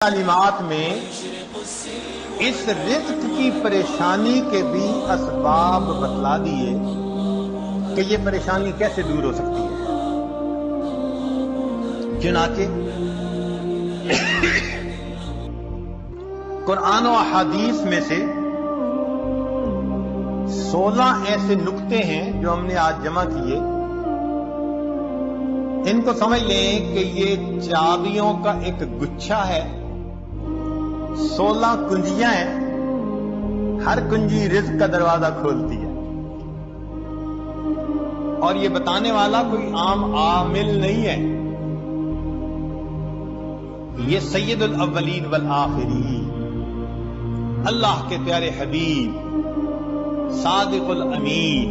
تعلیمات میں اس رزق کی پریشانی کے بھی اسباب بتلا دیے کہ یہ پریشانی کیسے دور ہو سکتی ہے۔ چنانچہ قرآن و احادیث میں سے 16 ایسے نقطے ہیں جو ہم نے آج جمع کیے۔ ان کو سمجھ لیں کہ یہ چابیوں کا ایک گچھا ہے، 16 کنجیاں ہیں، ہر کنجی رزق کا دروازہ کھولتی ہے، اور یہ بتانے والا کوئی عام عامل نہیں ہے، یہ سید الاولین والآخرین اللہ کے پیارے حبیب صادق الامین،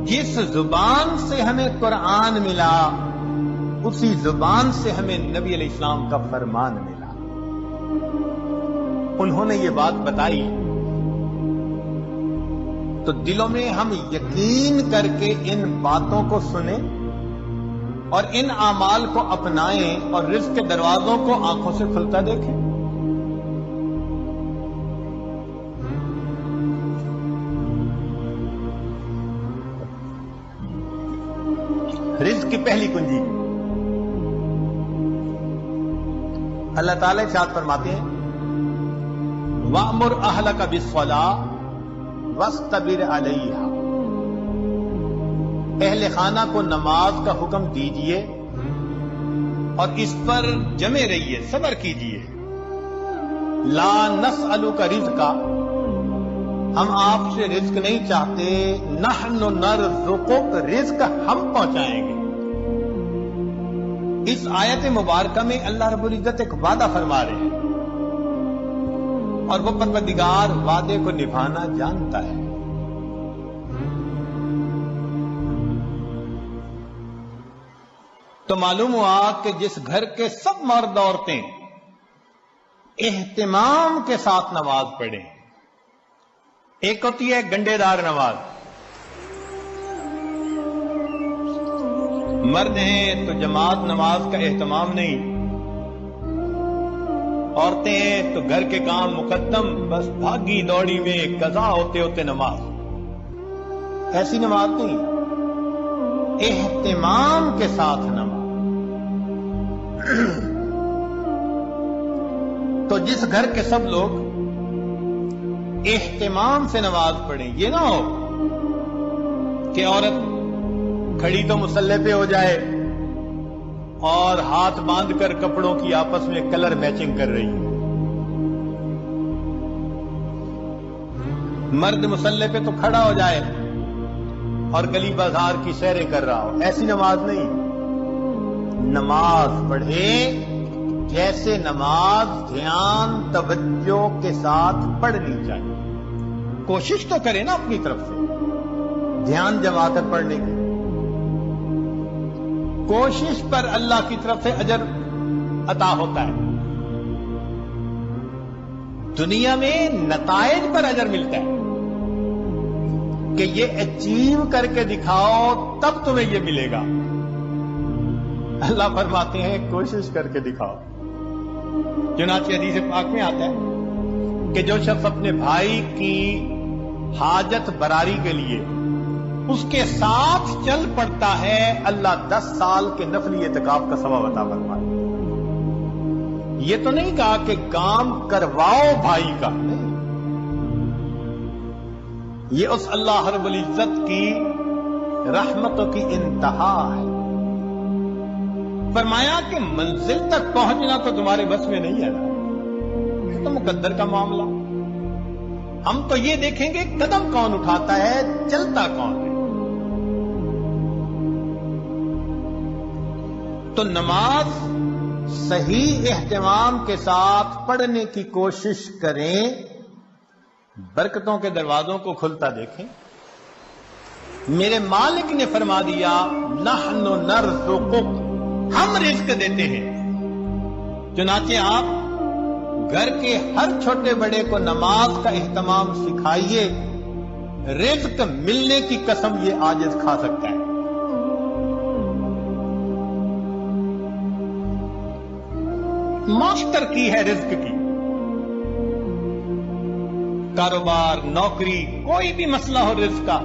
جس زبان سے ہمیں قرآن ملا اسی زبان سے ہمیں نبی علیہ السلام کا فرمان ملا، انہوں نے یہ بات بتائی تو دلوں میں ہم یقین کر کے ان باتوں کو سنیں اور ان اعمال کو اپنائیں اور رزق کے دروازوں کو آنکھوں سے کھلتا دیکھیں۔ رزق کی پہلی کنجی اللہ تعالی ارشاد فرماتے ہیں وَأْمُرْ أَهْلَكَ بِالصَّلَاةِ وَاسْتَبِرْ عَلَيْهَا، اہل خانہ کو نماز کا حکم دیجئے اور اس پر جمے رہیے، صبر کیجئے۔ لا نسألک رزقا، ہم آپ سے رزق نہیں چاہتے، نحن نرزقک، رزق ہم پہنچائیں گے۔ اس آیت مبارکہ میں اللہ رب العزت ایک وعدہ فرما رہے ہیں اور وہ پروردگار وعدے کو نبھانا جانتا ہے۔ تو معلوم ہوا کہ جس گھر کے سب مرد عورتیں اہتمام کے ساتھ نماز پڑھیں، ایک ہوتی ہے گنڈے دار نماز، مرد ہیں تو جماعت نماز کا اہتمام نہیں، عورتیں ہیں تو گھر کے کام مقدم، بس بھاگی دوڑی میں قضا ہوتے ہوتے نماز، ایسی نماز نہیں، اہتمام کے ساتھ نماز۔ تو جس گھر کے سب لوگ اہتمام سے نماز پڑھیں، یہ نہ ہو کہ عورت کھڑی تو مصلی پہ ہو جائے اور ہاتھ باندھ کر کپڑوں کی آپس میں کلر میچنگ کر رہی ہے، مرد مصلی پہ تو کھڑا ہو جائے اور گلی بازار کی سیریں کر رہا ہو، ایسی نماز نہیں۔ نماز پڑھے جیسے نماز دھیان توجہ کے ساتھ پڑھنی چاہیے، کوشش تو کرے نا اپنی طرف سے دھیان جما کر پڑھنے کی، کوشش پر اللہ کی طرف سے اجر عطا ہوتا ہے، دنیا میں نتائج پر اجر ملتا ہے کہ یہ اچیو کر کے دکھاؤ تب تمہیں یہ ملے گا۔ اللہ فرماتے ہیں کوشش کر کے دکھاؤ۔ چنانچہ حدیث پاک میں آتا ہے کہ جو شخص اپنے بھائی کی حاجت براری کے لیے اس کے ساتھ چل پڑتا ہے، اللہ 10 سال کے نفلی اعتکاف کا ثواب عطا فرمائے۔ یہ تو نہیں کہا کہ کام کرواؤ بھائی کا، نہیں، یہ اس اللہ رب العزت کی رحمتوں کی انتہا ہے۔ فرمایا کہ منزل تک پہنچنا تو تمہارے بس میں نہیں ہے نا، یہ تو مقدر کا معاملہ، ہم تو یہ دیکھیں گے قدم کون اٹھاتا ہے، چلتا کون ہے۔ تو نماز صحیح اہتمام کے ساتھ پڑھنے کی کوشش کریں، برکتوں کے دروازوں کو کھلتا دیکھیں۔ میرے مالک نے فرما دیا نحن نرزقک، ہم رزق دیتے ہیں۔ چنانچہ آپ گھر کے ہر چھوٹے بڑے کو نماز کا اہتمام سکھائیے، رزق ملنے کی قسم یہ عاجز کھا سکتا ہے۔ ماسٹر کی ہے رزق کی. کاروبار، نوکری، کوئی بھی مسئلہ ہو رزق کا،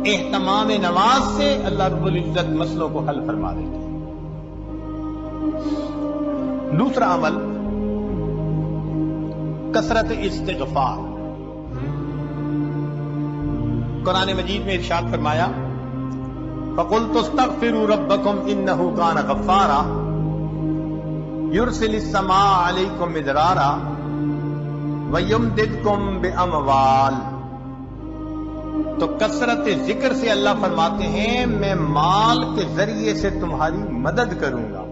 اہتمام نماز سے اللہ رب العزت مسئلوں کو حل فرما دیتے ہیں. دوسرا عمل کثرت استغفار. قرآن مجید میں ارشاد فرمایا فَقُلْتُ اسْتَغْفِرُوا رَبَّكُمْ إِنَّهُ كَانَ غَفَّارًا يُرْسِلِ السَّمَاءَ عَلَيْكُمْ مِدْرَارًا وَيُمْدِدْكُمْ بِأَمْوَالٍ. تو کثرت ذکر سے اللہ فرماتے ہیں میں مال کے ذریعے سے تمہاری مدد کروں گا.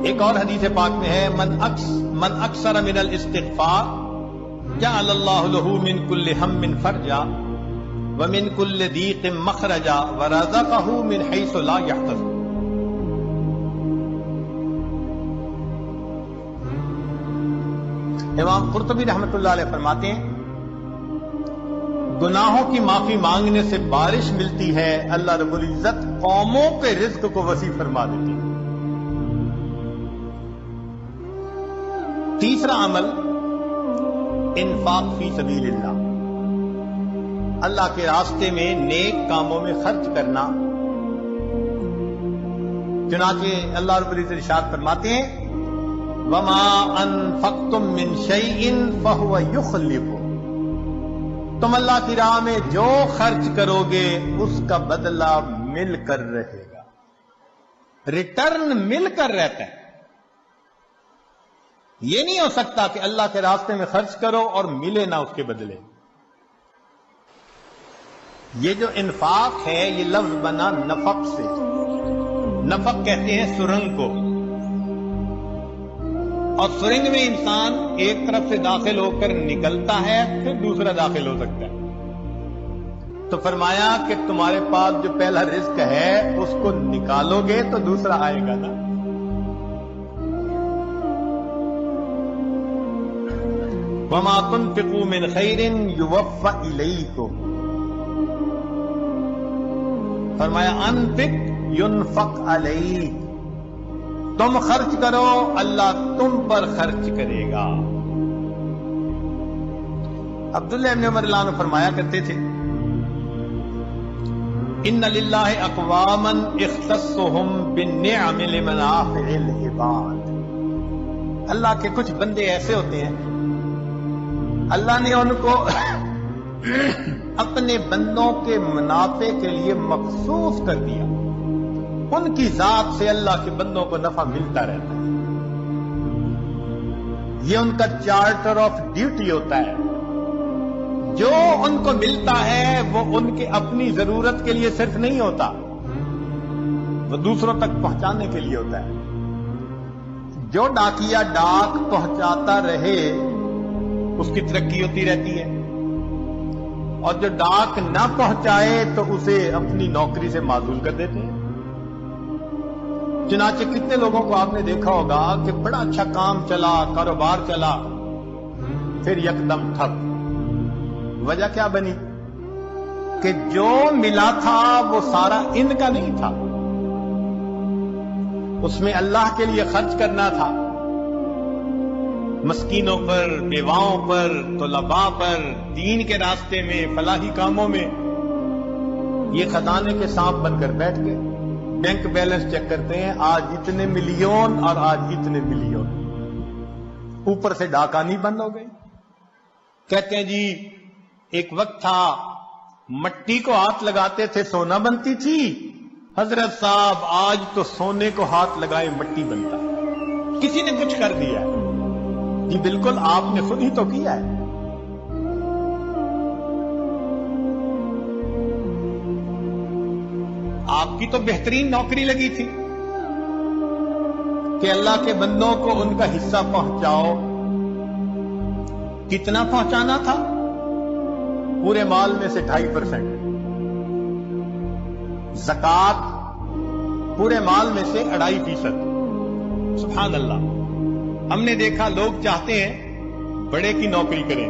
ایک اور حدیث پاک میں ہے من اکثر من الاستغفار جعل اللہ له من كل هم فرجا ومن كل ضيق مخرجا ورزقه من حيث لا يحتسب. امام قرطبی رحمۃ اللہ علیہ فرماتے ہیں گناہوں کی معافی مانگنے سے بارش ملتی ہے، اللہ رب العزت قوموں پہ رزق کو وسیع فرما دیتی ہے. تیسرا عمل انفاق فی سبیل اللہ، اللہ کے راستے میں نیک کاموں میں خرچ کرنا. چنانچہ اللہ رب العزت ارشاد فرماتے ہیں وَمَا أَنفَقْتُم مِّن شَيْءٍ فَهُوَ يُخْلِفُهُ. تم اللہ کی راہ میں جو خرچ کرو گے اس کا بدلہ مل کر رہے گا، ریٹرن مل کر رہتا ہے. یہ نہیں ہو سکتا کہ اللہ کے راستے میں خرچ کرو اور ملے نہ اس کے بدلے. یہ جو انفاق ہے یہ لفظ بنا نفق سے. نفق کہتے ہیں سرنگ کو، اور سرنگ میں انسان ایک طرف سے داخل ہو کر نکلتا ہے پھر دوسرا داخل ہو سکتا ہے. تو فرمایا کہ تمہارے پاس جو پہلا رزق ہے اس کو نکالو گے تو دوسرا آئے گا نا. وَمَا تُنْفِقُوا مِنْ خَيْرٍ يُوَفَّ إِلَيْكُمْ. فرمایا انفق ينفق علیک، تم خرچ کرو اللہ تم پر خرچ کرے گا. عبداللہ ابن عمر اللہ عنہ فرمایا کرتے تھے ان للہ اقواما اختصهم بالنعم لمنافع العباد. اللہ کے کچھ بندے ایسے ہوتے ہیں اللہ نے ان کو اپنے بندوں کے منافع کے لیے مخصوص کر دیا. ان کی ذات سے اللہ کے بندوں کو نفع ملتا رہتا ہے. یہ ان کا چارٹر آف ڈیوٹی ہوتا ہے. جو ان کو ملتا ہے وہ ان کے اپنی ضرورت کے لیے صرف نہیں ہوتا، وہ دوسروں تک پہنچانے کے لیے ہوتا ہے. جو ڈاکیا ڈاک پہنچاتا رہے اس کی ترقی ہوتی رہتی ہے، اور جو ڈاک نہ پہنچائے تو اسے اپنی نوکری سے معزول کر دیتے ہیں. چنانچہ کتنے لوگوں کو آپ نے دیکھا ہوگا کہ بڑا اچھا کام چلا، کاروبار چلا، پھر یکدم ٹھپ. وجہ کیا بنی کہ جو ملا تھا وہ سارا ان کا نہیں تھا، اس میں اللہ کے لیے خرچ کرنا تھا، مسکینوں پر، بیواؤں پر، طلباء پر، دین کے راستے میں، فلاحی کاموں میں. یہ خزانے کے سانپ بن کر بیٹھ گئے. بینک بیلنس چیک کرتے ہیں آج اتنے ملین اور آج اتنے ملین. اوپر سے ڈاکانی بند ہو گئی. کہتے ہیں جی ایک وقت تھا مٹی کو ہاتھ لگاتے تھے سونا بنتی تھی. حضرت صاحب آج تو سونے کو ہاتھ لگائے مٹی بنتا ہے. کسی نے کچھ کر دیا ہے؟ جی بالکل آپ نے خود ہی تو کیا ہے. آپ کی تو بہترین نوکری لگی تھی کہ اللہ کے بندوں کو ان کا حصہ پہنچاؤ. کتنا پہنچانا تھا؟ پورے مال میں سے 2.5%. زکات پورے مال میں سے 2.5%. سبحان اللہ. ہم نے دیکھا لوگ چاہتے ہیں بڑے کی نوکری کریں،